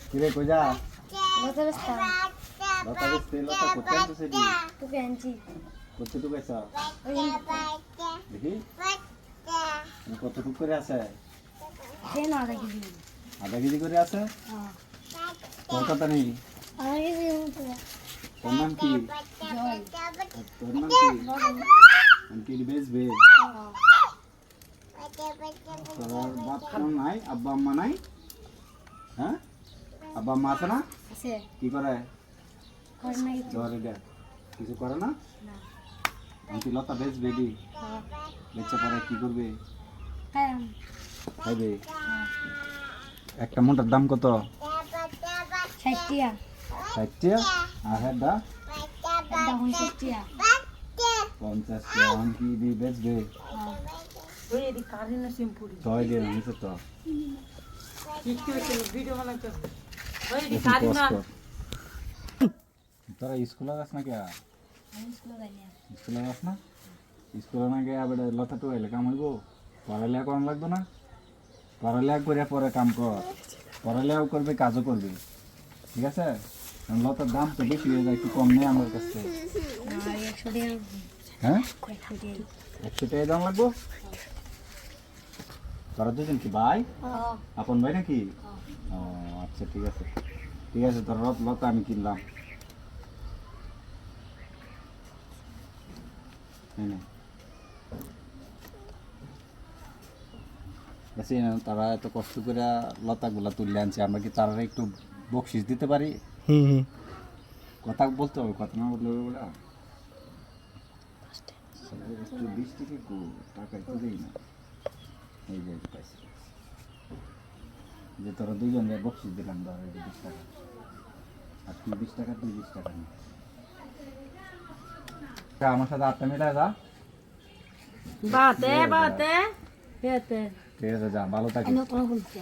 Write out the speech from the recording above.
কিরে কই যা লতা বেস্তা লতা বেচতে লতা কোথায় আনছিস এটি তোকে আনছি কোথায় তো গেছ ওই দেখি কতটুক করে আছে ট্রেন আধা কেজি আধা কেজি করে আছে হ্যাঁ তোর কথা নেই আধা কেজি মতো তোর নাম কি জয় তোর নাম কি আমি কি বেচবে তোর বাপ কেমন নাই আব্বা আম্মা নাই হ্যাঁ আব্বা আম্মা আছে না আছে কি করে করে না কিছু জ্বর এটা কিছু করে না না আমি কি লতা বেচবে দি হ্যাঁ বেচে পরে কি করবে হ্যাঁ খাইবে একটা মোটার দাম কত 60 টাকা 60 টাকা আর হেডা এটা 50 টাকা 50 টাকা আমি কি দি বেচবে ওই এদি কারেন্ট সিম্পুরি ছয় দিয়ে নিছে তো কি ভিডিও বানাতে ওই এদি বেশি কারেন্ট কষ্ট তোরা স্কুলে যাস না কে আমি স্কুলে যাই না স্কুলে যাস না স্কুলে না গিয়ে আবার লতা টুয়াইলে কাম হইব পড়ালেখা করান লাগবে না পড়ালেখা করে পরে কাম কর পড়ালেখাও করবে কাজও করবে ঠিক আছে কারণ লতার দাম তো বেশি হয়ে যায় একটু কম নেই আমার কাছে না 100 টাকা হ্যাঁ 100 টাকা 100 টাকা দাম লাগবো তোরা দুজন কি ভাই হ্যাঁ আপন ভাই নাকি ও আচ্ছা ঠিক আছে তোর লতা আমি কিনলাম এই নে। আচ্ছা, তারা এত কষ্ট করে লতাগুলা তুললে আনছে আমরা কি তারা একটু বকশিস দিতে পারি কথা বলতে হবে কথা না বললে হবে বলে একটু 20 টাকা টাকা একটু দিই না এই যে পাইছি যে তোরা দুইজন বকশিস দিলাম ধর এই যে 20 টাকা আর তুই 20 টাকা তুই 20 টাকা নি আমার সাথে আটটা মিটার যা বাতে পেতে ঠিক আছে যা ভালো থাকিস আমি কোনো বলছি